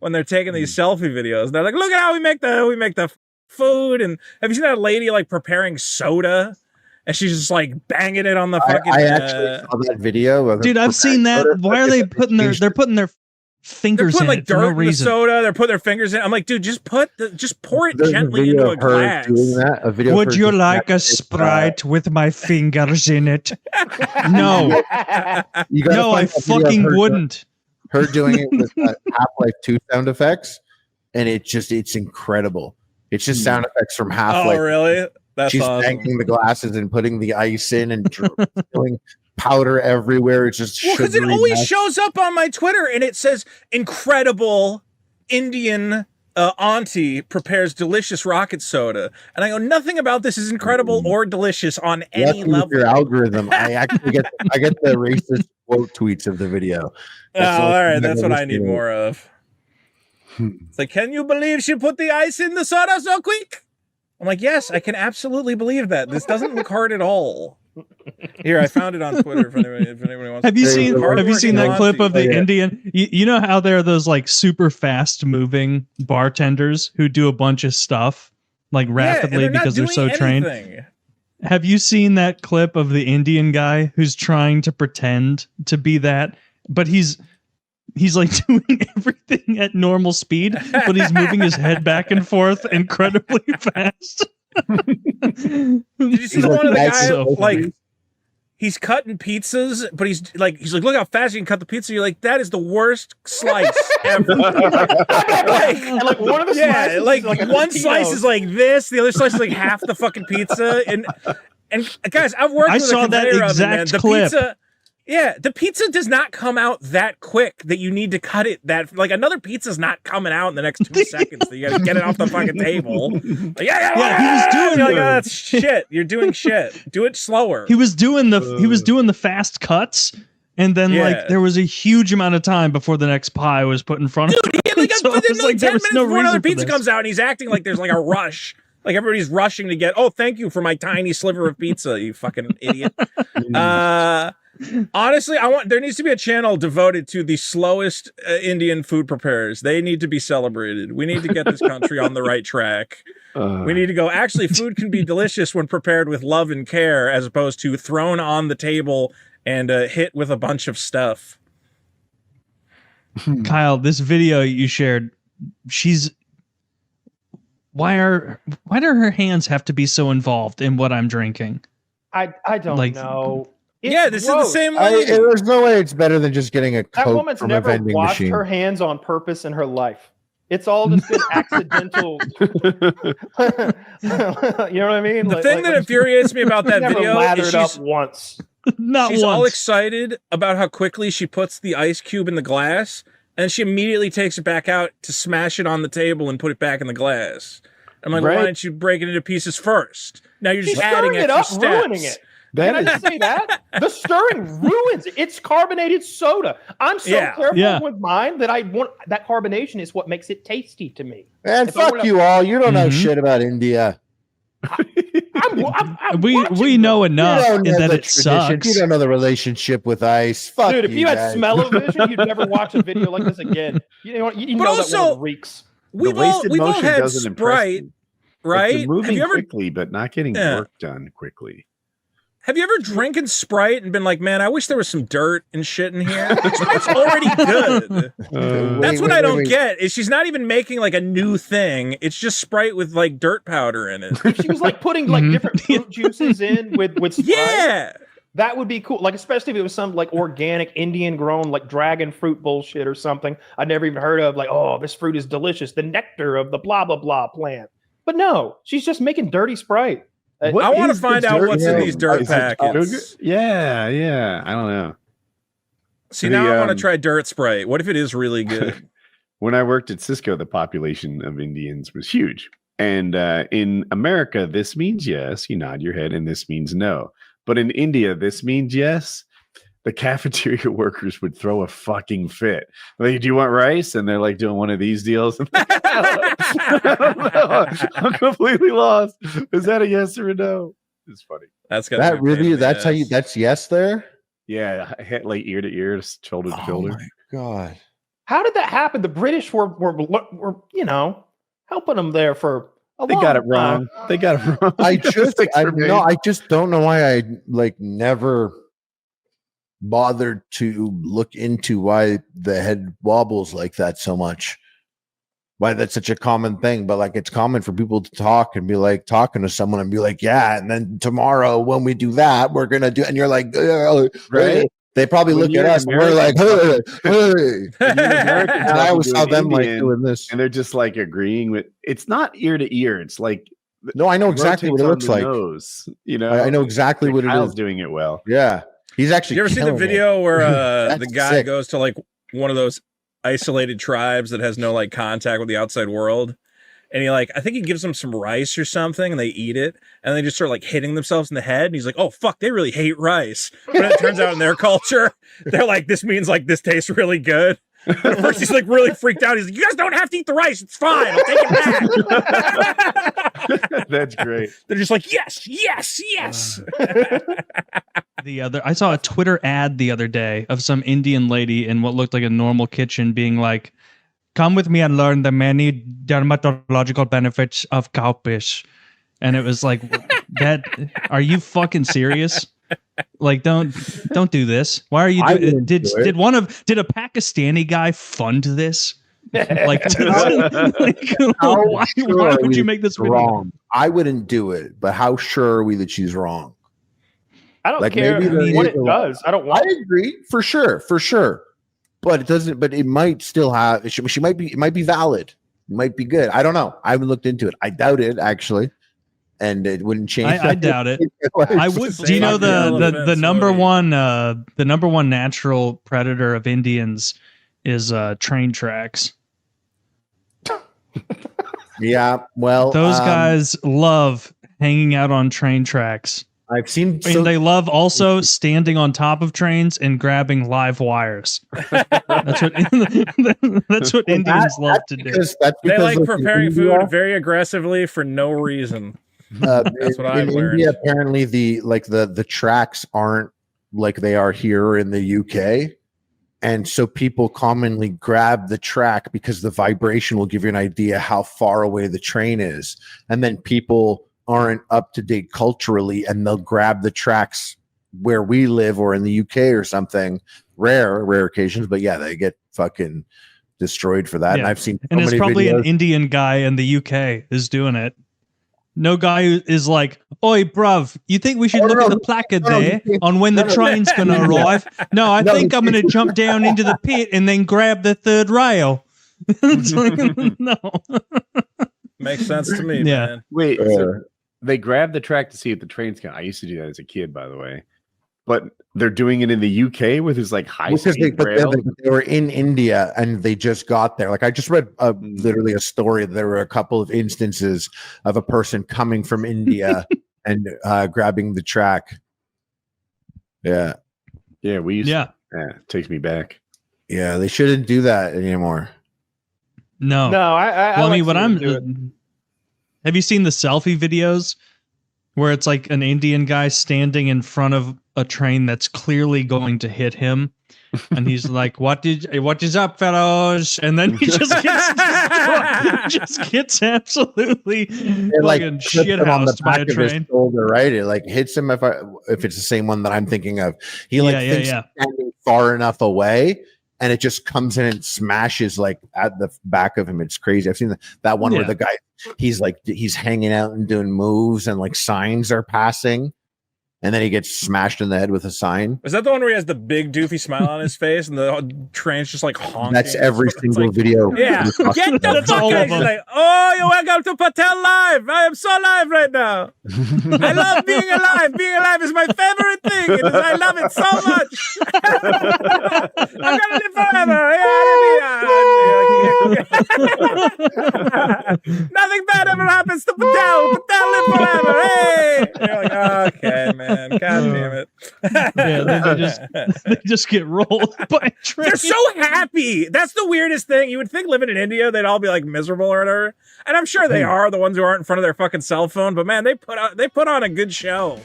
when they're taking these selfie videos. They're like, look at how we make the food. And have you seen that lady like preparing soda? And she's just like banging it on the fucking. I actually saw that video. Dude, I've seen that. Why are they putting their fingers in like it for no reason? The soda. They're putting their fingers in. I'm like, dude, just pour it gently into a glass. Doing that, a video Would you like a Sprite with my fingers in it? No. No, I fucking wouldn't. Her doing it with Half-Life 2 sound effects, and it's incredible. It's just sound effects from Half-Life. Oh, really? That's She's awesome. banging the glasses and putting the ice in and spilling powder everywhere. It's just because it always shows up on my Twitter and it says incredible Indian auntie prepares delicious rocket soda, and I go, nothing about this is incredible or delicious on any level. Your algorithm, I actually get the racist quote tweets of the video. All right, that's what I need more of. It's like, can you believe she put the ice in the soda so quick? I'm like, yes, I can absolutely believe that. This doesn't look hard at all. Here, I found it on Twitter if anybody wants. Have you seen that clip of the Indian? You know how there are those like super fast moving bartenders who do a bunch of stuff like rapidly because they're so trained. Have you seen that clip of the Indian guy who's trying to pretend to be that, but he's like doing everything at normal speed, but he's moving his head back and forth incredibly fast. Did you see one of the guys like he's cutting pizzas, but he's like, look how fast you can cut the pizza. You're like, that is the worst slice ever. like one of the slices, one slice is like this, the other slice is like half the fucking pizza. And guys, I've worked. I saw that exact clip. The pizza does not come out that quick that you need to cut it that like another pizza's not coming out in the next 2 seconds. So you got to get it off the fucking table. Like, he was doing like, oh, that's shit. You're doing shit. Do it slower. He was doing the fast cuts, and then like there was a huge amount of time before the next pie was put in front of him. Like, so 10 minutes before another pizza comes out, and he's acting like there's like a rush. Like everybody's rushing to get. Oh, thank you for my tiny sliver of pizza, you fucking idiot. Honestly, there needs to be a channel devoted to the slowest Indian food preparers. They need to be celebrated. We need to get this country on the right track. We need to go, actually, food can be delicious when prepared with love and care, as opposed to thrown on the table and hit with a bunch of stuff. Kyle, this video you shared, why do her hands have to be so involved in what I'm drinking? I don't know. This is the same way. There's no way it's better than just getting a That Coke woman's from a never vending washed machine. her hands on purpose in her life. It's all just been accidental. You know what I mean? The thing that infuriates me about that video is she's up once. She's all excited about how quickly she puts the ice cube in the glass, and she immediately takes it back out to smash it on the table and put it back in the glass. I'm like, why didn't you break it into pieces first? Now you're just adding extra steps. Ruining it. Can I just say that? The stirring ruins it. It's carbonated soda. I'm so careful with mine that I want that carbonation is what makes it tasty to me. And fuck you all. You don't know shit about India. We know enough that it sucks. You don't know the relationship with ice. Fuck dude, if you guys. had smell-o-vision, you'd never watch a video like this again. You know that one reeks. We've all had Sprite, right? Like moving quickly, but not getting work done quickly. Have you ever drinking Sprite and been like, man, I wish there was some dirt and shit in here? It's already good. That's what I don't get, is she's not even making like a new thing. It's just Sprite with like dirt powder in it. If she was like putting like different fruit juices in with Sprite, that would be cool. Like, especially if it was some like organic Indian grown like dragon fruit bullshit or something I'd never even heard of. Like, oh, this fruit is delicious. The nectar of the blah, blah, blah plant. But no, she's just making dirty Sprite. I want to find out what's in these dirt packets. Yeah. I don't know. See, now I want to try dirt Sprite. What if it is really good? When I worked at Cisco, the population of Indians was huge. And in America, this means yes. You nod your head, and this means no. But in India, this means yes. The cafeteria workers would throw a fucking fit. Like, do you want rice? And they're like doing one of these deals. I don't know. I'm completely lost. Is that a yes or a no? It's funny. That's that's yes there? Yeah, like ear to ear, shoulder to shoulder. Oh my god. How did that happen? The British were you know, helping them there for a They long got it time. wrong. They got it wrong. I just don't know why I like never bothered to look into why the head wobbles like that so much. Why that's such a common thing, but like it's common for people to talk and be like talking to someone and be like, yeah, and then tomorrow when we do that, we're gonna do, and you're like, right? They probably look at us and we're like, hey. And I always saw them like doing this, and they're just like agreeing with. It's not ear to ear. It's like no, I know exactly what it looks like. Nose, you know, I know exactly what Kyle's it is. doing it well. Yeah, he's actually. You ever see the video where the guy sick. goes to like one of those isolated tribes that has no like contact with the outside world, and he like I think he gives them some rice or something, and they eat it, and they just start like hitting themselves in the head, and he's like, "Oh fuck, they really hate rice." But it turns out in their culture, they're like, "This means like this tastes really good." But at first, he's like really freaked out. He's like, "You guys don't have to eat the rice. It's fine. I'll take it back." That's great. They're just like, "Yes, yes, yes." I saw a Twitter ad the other day of some Indian lady in what looked like a normal kitchen being like, "Come with me and learn the many dermatological benefits of cowfish." And it was like, that, are you fucking serious? Like, don't do this. Why are you doing did a Pakistani guy fund this? Like, why would you make this video? Wrong? I wouldn't do it, but how sure are we that she's wrong? I don't Like, care what it does. I don't want. I agree for sure. But it doesn't. But it might still have. She might be. It might be valid. It might be good. I don't know. I haven't looked into it. I doubt it actually, and it wouldn't change. I doubt it. I would. Do you know the number one natural predator of Indians is train tracks. Yeah. Well, those guys love hanging out on train tracks. I've seen. And they love also standing on top of trains and grabbing live wires. That's what Indians love to do. That's they like of preparing India, food very aggressively for no reason. That's what I've learned. India, apparently the tracks aren't like they are here in the UK. And so people commonly grab the track because the vibration will give you an idea how far away the train is. And then people aren't up to date culturally, and they'll grab the tracks where we live or in the UK or something. Rare occasions, but yeah, they get fucking destroyed for that. Yeah. And I've seen, and it's probably an Indian guy in the UK is doing it. No guy who is like, "Oi, bruv, you think we should look at the placard there on when the train's going to arrive?" No, I think I'm going to jump down into the pit and then grab the third rail. It's like, no. Makes sense to me, Yeah. man. Wait, so they grab the track to see if the train's coming. I used to do that as a kid, by the way. But they're doing it in the UK with his like high speed rail. They were in India and they just got there. Like I just read literally a story. There were a couple of instances of a person coming from India and grabbing the track. Yeah, we used. Yeah, it takes me back. Yeah, they shouldn't do that anymore. No. I mean, what I'm. Have you seen the selfie videos where it's like an Indian guy standing in front of a train that's clearly going to hit him, and he's like, "What is up, fellows?" And then he just gets absolutely fucking shithoused by a train. Shoulder, right? It like hits him if it's the same one that I'm thinking of. He thinks he's standing far enough away, and it just comes in and smashes like at the back of him. It's crazy. I've seen that one where the guy he's hanging out and doing moves, and like signs are passing. And then he gets smashed in the head with a sign. Is that the one where he has the big doofy smile on his face and the train's just like honking? That's every single video. Yeah. Get the fuck out. He's like, "Oh, you're welcome to Patel Live. I am so live right now. I love being alive. Being alive is my favorite thing. I love it so much. I'm going to live forever. Nothing bad ever happens to Patel. Patel live forever. Hey." And you're like, "Okay, man. God damn it." They just get rolled by a train. They're so happy. That's the weirdest thing. You would think living in India, they'd all be like miserable or whatever. And I'm sure they are, the ones who aren't in front of their fucking cell phone. But man, they put on a good show.